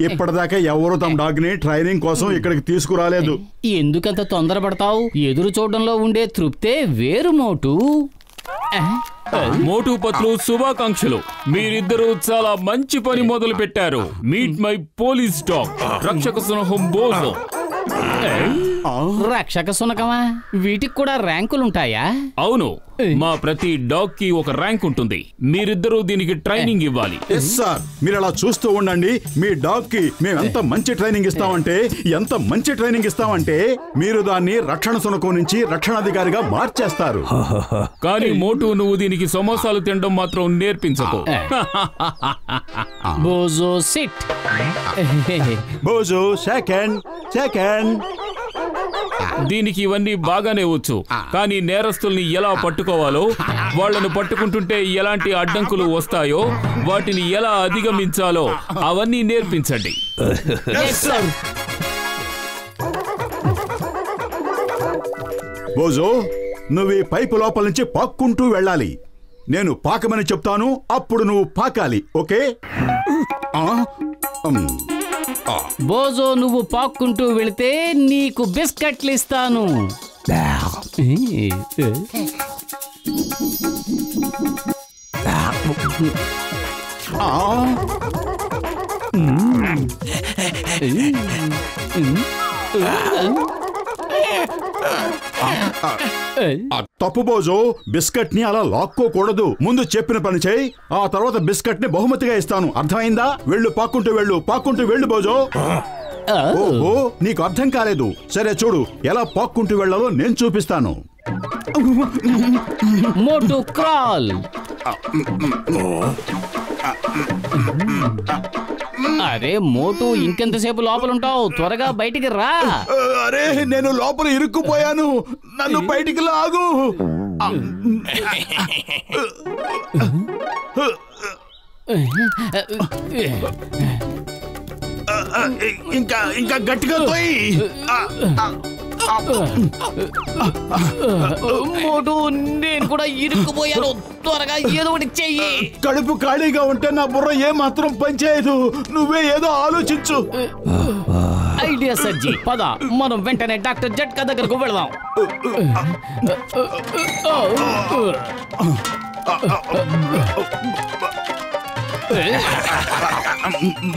ఇప్పటిదాకా ఎవరు తమ డాగ్ ని ట్రైనింగ్ కోసం ఇక్కడికి తీసుకురాలేదు. ఎందుకంత తొందరపడతావు? ఎదురు చూడడంలో ఉండే తృప్తే వేరు మోటు. మోటు పత్లు శుభాకాంక్షలు. మీరిద్దరూ చాలా మంచి పని మొదలు పెట్టారు. మీట్ మై పోలీస్ డాగ్ రక్షక సింహం బోజో. రక్షక సునకమా? వీటికి కూడా ర్యాంకులుంటాయా? అవును, మా ప్రతి డాగ్ కి ఒక ర్యాంక్ ఉంటుంది. మీరిద్దరూ దీనికి ట్రైనింగ్ ఇవ్వాలి. సార్, మీరు అలా చూస్తూ ఉండండి. మీ డాగ్ కి మేము ఎంత మంచి ట్రైనింగ్ ఇస్తామంటే మీరు దాన్ని రక్షణ సునకం నుంచి రక్షణాధికారిగా మార్చేస్తారు. కానీ మోటు, నువ్వు దీనికి సమోసాలు తినడం మాత్రం నేర్పించకు. బోజో సిట్. బోజో సెకండ్. దీనికి ఇవన్నీ బాగానే వచ్చు, కానీ నేరస్తుల్ని ఎలా పట్టుకోవాలో, వాళ్లను పట్టుకుంటుంటే ఎలాంటి అడ్డంకులు వస్తాయో, వాటిని ఎలా అధిగమించాలో అవన్నీ నేర్పించండి. బోజో, నువ్వు ఈ పైపు లోపల నుంచి పాక్కుంటూ వెళ్ళాలి. నేను పాకమని చెప్తాను, అప్పుడు నువ్వు పాకాలి. ఓకే? బోజో, నువ్వు పాక్కుంటూ వెళితే నీకు బిస్కెట్లు ఇస్తాను. తప్పు బోజో, బిస్కెట్ ని అలా లాక్కోకూడదు. ముందు చెప్పిన పని చేయి, ఆ తర్వాత బిస్కెట్ ని బహుమతిగా ఇస్తాను. అర్థమైందా? వెళ్ళు, పాక్కుంటూ వెళ్ళు బోజో. ఓహో, నీకు అర్థం కాలేదు. సరే చూడు, ఎలా పాక్కుంటూ వెళ్ళాలో నేను చూపిస్తాను. మోటు క్రాల్. అరే మోటు, ఇంకెంతసేపు లోపలుంటావు? త్వరగా బయటికి రా. అరే, నేను లోపల ఇరుక్కుపోయాను, నన్ను బయటికి లాగు. ఇంకా గట్టిగా తోయి. మోటు, నేను కూడా ఇరుక్కుపోయాను. త్వరగా ఏదో ఒకటి చెయ్యి. కడుపు ఖాళీగా ఉంటే నా బుర్ర ఏ మాత్రం పనిచేయదు. నువ్వే ఏదో ఆలోచించు. ఐడియా సర్జీ, పద మనం వెంటనే డాక్టర్ జట్కా దగ్గరకు వెళదాం.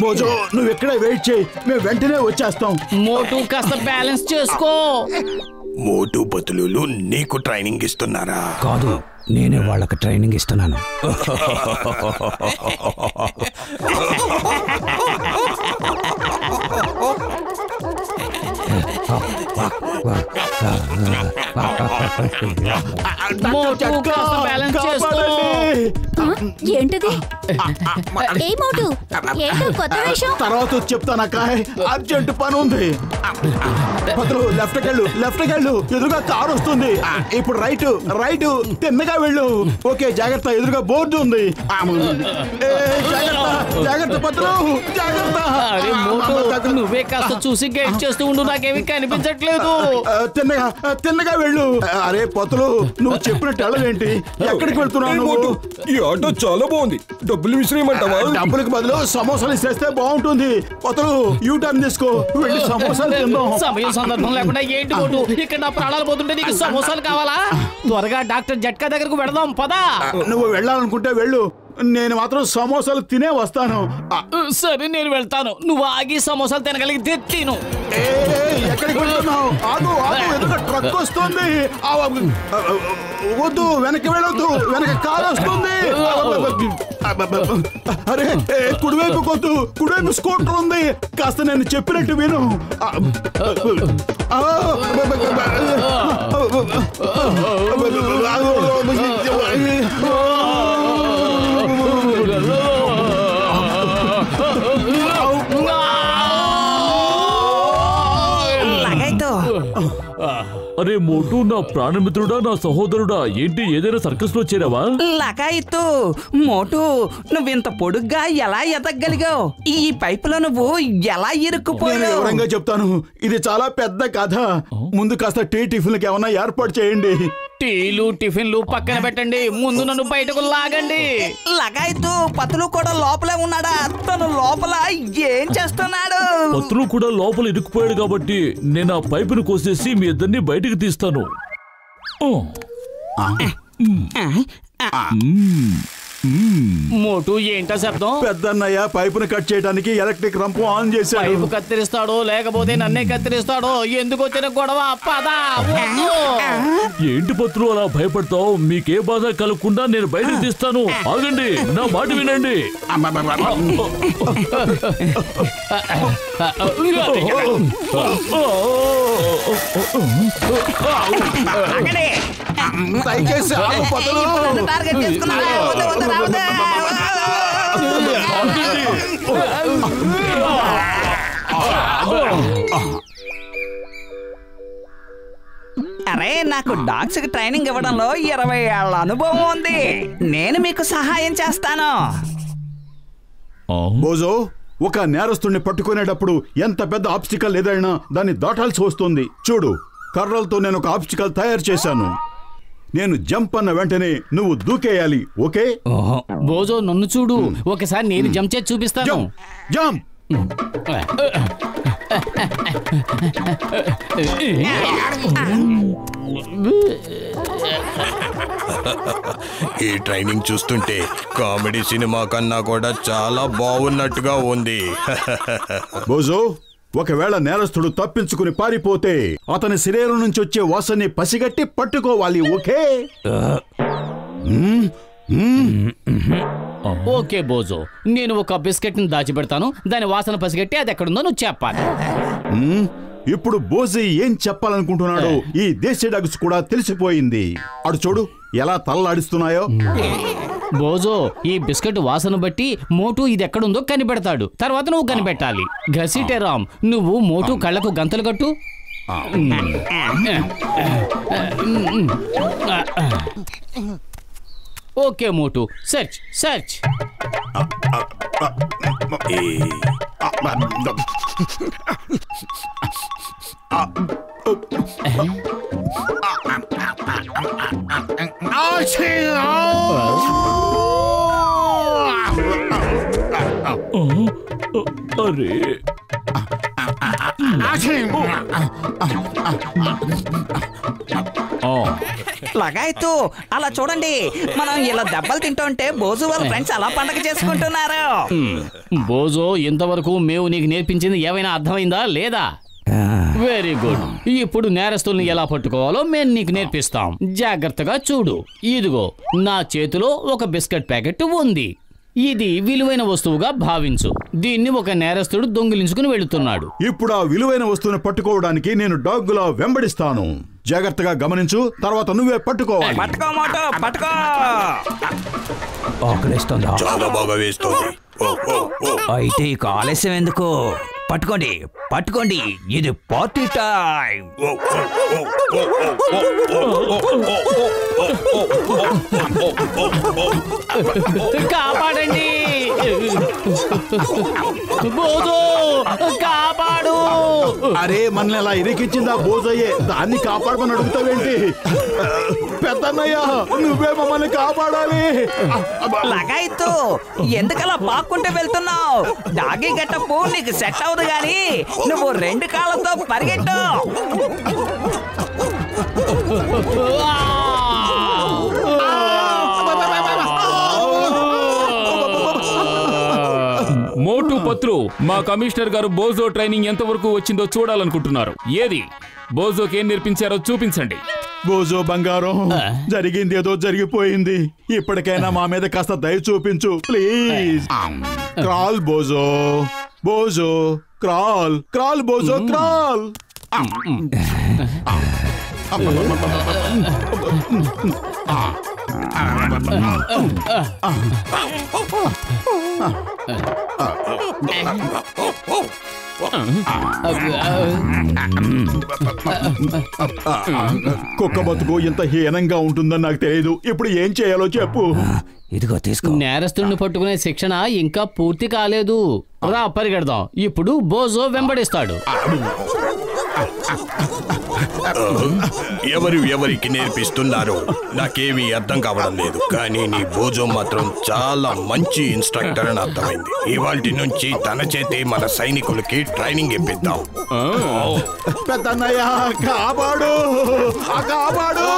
మోజో, నువ్వు ఎక్కడే వెయిట్ చేయి, మేము వెంటనే వచ్చేస్తాం. మోటు, కాస్త బ్యాలెన్స్ చేసుకో. మోటు పతులు నీకు ట్రైనింగ్ ఇస్తున్నారా? కాదు, నేనే వాళ్ళకి ట్రైనింగ్ ఇస్తున్నాను. ఏంటిది? ఏ మోటు, ఏంటో కొత్త వేషం? తర్వాత చెప్తానక్క, అర్జెంట్ పని ఉంది. లెఫ్ట్ వెళ్ళు, ఎదురుగా కారు వస్తుంది. ఇప్పుడు రైట్ తిన్నగా వెళ్ళు. ఓకే, జాగ్రత్త, ఎదురుగా బోర్డు ఉంది. జాగ్రత్త పత్రు, జాగ్రత్త. నువ్వే కాస్త చూసి గైడ్ చేస్తూ ఉండు, నాకేమీ కనిపించట్లేదు. తిన్నగా వెళ్ళు. అరే పతులు, నువ్వు చెప్పినట్టు వెళ్ళవేంటి? ఎక్కడికి వెళ్తున్నావు? ఈ ఆటో చాలా బాగుంది, డబ్బులు విసిరేయమంటావా? డబ్బులకు బదులు సమోసాలు ఇస్తే బాగుంటుంది. పతులు, యూ టర్న్ తీసుకో, వెళ్ళి సమోసాలు తిందాం. సమయం సందర్భం లేకుండా ఏంటి మోటు, ఇక్కడ నా ప్రాణాలు పోతుంటే నీకు సమోసాలు కావాలా? త్వరగా డాక్టర్ జట్కా దగ్గరకు వెళదాం, పదా. నువ్వు వెళ్ళాలనుకుంటే వెళ్ళు, నేను మాత్రం సమోసాలు తినే వస్తాను. సరే, నేను వెళ్తాను. నువ్వు ఆగి సమోసాలు తినగలిగితే తిను. ఎక్కడికి వెళ్తున్నావు? ఆగు, ఎదురుగా ట్రక్ వస్తుంది. వద్దు, వెనక్కి వెళ్ళొద్దు, వెనక కారు వస్తుంది. అరే, కుడివైపు కొద్దు, కుడివైపు స్కూటర్ ఉంది. కాస్త నేను చెప్పినట్టు విను. అరే మోటు, నా ప్రాణమిత్రుడా, నా సహోదరుడా, ఏంటి ఏదైనా సర్కస్ లో చేరావా? లగాయితు, మోటు, నువ్వింత పొడుగ్గా ఎలా ఎదగలిగావు? ఈ పైపులో నువ్వు ఎలా ఇరుక్కుపోయావు? వివరంగా చెప్తాను, ఇది చాలా పెద్ద కథ. ముందు కాస్త టీ టిఫిన్లకి ఏమన్నా ఏర్పాటు చేయండి. టీలు టిఫిన్లు పక్కన పెట్టండి, ముందు నన్ను బయటకు లాగండి. లగాయతు పతులు కూడా లోపలే ఉన్నాడా? తను లోపల ఏం చేస్తున్నాడు? పతులు కూడా లోపల ఇరుక్కుపోయాడు కాబట్టి నేను ఆ పైపును కోసేసి మీ ఇద్దరిని బయటికి తీస్తాను. మోటు ఏంటా శబ్దం? పెద్దన్నయ్య పైపును కట్ చేయడానికి ఎలక్ట్రిక్ రంపు ఆన్ చేశాడు. పైపు కత్తిరిస్తాడో లేకపోతే నన్నే కత్తిరిస్తాడో? ఎందుకు వచ్చిన గొడవ? పదా. ఏంటి పత్రు అలా భయపడతావు? మీకే బాధ కలగకుండా నేను బయటకు తీస్తాను. ఆగండి, నా మాట వినండి. దయచేసి ఆగు పతులు. టార్గెట్ చేసుకున్నాడు. వద్దు, వద్దు, రావద్దు. అరే, నాకు డాగ్స్ కి ట్రైనింగ్ ఇవ్వడంలో 20 ఏళ్ల అనుభవం ఉంది. నేను మీకు సహాయం చేస్తాను. బోజో, ఒక నేరస్తుడిని పట్టుకునేటప్పుడు ఎంత పెద్ద ఆబ్స్టికల్ ఏదైనా దాన్ని దాటాల్సి వస్తుంది. చూడు, కర్రలతో నేను ఒక ఆబ్స్టికల్ తయారు చేశాను. నేను జంప్ అన్న వెంటనే నువ్వు దూకేయాలి. ఓకే? బోజో నన్ను చూడు, ఒకసారి నేను జంప్ చేసి చూపిస్తాను. జంప్. ఈ ట్రైనింగ్ చూస్తుంటే కామెడీ సినిమా కన్నా కూడా చాలా బాగున్నట్టుగా ఉంది. బోజో, ఒకవేళ నేరస్తుడు తప్పించుకుని పారిపోతే అతని శరీరం నుంచి వచ్చే వాసనని పసిగట్టి పట్టుకోవాలి. ఓకే? ఓకే బోజో, నేను ఒక బిస్కెట్ ని దాచిపెడతాను. దాని వాసన పసిగట్టి అది ఎక్కడుందో నువ్వు చెప్పాలి. ఇప్పుడు బోజీ ఏం చెప్పాలనుకుంటున్నాడో ఈ దేశీ డాగ్స్ కూడా తెలిసిపోయింది. అడు చూడు ఎలా తలలాడిస్తున్నాయో. బోజో, ఈ బిస్కెట్ వాసన బట్టి మోటు ఇది ఎక్కడుందో కనిపెడతాడు. తర్వాత నువ్వు కనిపెట్టాలి. ఘసిటెరామ్, నువ్వు మోటు కళ్ళకు గంతలు కట్టు. ఓకే మోటు, సెర్చ్ సెర్చ్. అరే, లగాయతు అలా చూడండి, మనం ఇలా దెబ్బలు తింటుంటే బోజు వాళ్ళ ఫ్రెండ్స్ అలా పండగ చేసుకుంటున్నారు. బోజో, ఇంతవరకు మేము నీకు నేర్పించింది ఏమైనా అర్థమైందా లేదా? Very good. ఇప్పుడు నేరస్తుల్ని ఎలా పట్టుకోవాలో మేము నీకు నేర్పిస్తాం. జాగ్రత్తగా చూడు. ఇదిగో నా చేతిలో ఒక బిస్కెట్ ప్యాకెట్ ఉంది. ఇది విలువైన వస్తువుగా భావించు. దీన్ని ఒక నేరస్తుడు దొంగిలించుకుని వెళుతున్నాడు. ఇప్పుడు ఆ విలువైన వస్తువుని పట్టుకోవడానికి నేను డాగ్లా వెంబడిస్తాను. జాగ్రత్తగా గమనించు, తర్వాత నువ్వే పట్టుకోవాలి. పట్టుకో మోటు, పట్టుకో. ఆకలిస్తుందా? చాలా బాగా వేస్తుంది. అయితే ఇక ఆలస్యం ఎందుకు? పట్టుకోండి, పట్టుకోండి, ఇది పార్టీ టైం. కాపాడండి బోజో, కాపాడు. అరే, మనల్ని అలా ఇరికిచ్చిందా బోజయ్యే, దాన్ని కాపాడమని అడుగుతావేంటి? పెద్దన్నయ్య, నువ్వే మమ్మల్ని కాపాడాలి. లగాయతు, ఎందుకలా పాక్కుంటూ వెళ్తున్నావు? డాగీ గెటప్ నీకు సెట్ అవదు గాని నువ్వు 2 కాళ్ళతో పరిగెట్టు. మోటు పత్రు, మా కమిషనర్ గారు బోజో ట్రైనింగ్ ఎంతవరకు వచ్చిందో చూడాలనుకుంటున్నారు. ఏది బోజోకి ఏం నేర్పించారో చూపించండి. బోజో బంగారం, జరిగింది ఏదో జరిగిపోయింది. ఇప్పటికైనా మా మీద కాస్త దయ చూపించు please. Crawl Boojho, Boojho crawl, crawl Boojho crawl. కుక్క బతుకు ఇంత హీనంగా ఉంటుందని నాకు తెలియదు. ఇప్పుడు ఏం చేయాలో చెప్పు. ఇదిగో తీసుకో. నేరస్తుడిని పట్టుకునే శిక్షణ ఇంకా పూర్తి కాలేదు. రా పరిగెడదాం. ఇప్పుడు బోజో వెంబడిస్తాడు. ఎవరికి నేర్పిస్తున్నారు నాకేమీ అర్థం కావడం లేదు. కానీ నీ భోజో మాత్రం చాలా మంచి ఇన్స్ట్రక్టర్ అని అర్థమైంది. ఇవాల్టి నుంచి తన చేతి మన సైనికులకి ట్రైనింగ్ ఇప్పిద్దాం. పెద్దన్నయ్య కాపాడు, కాపాడు.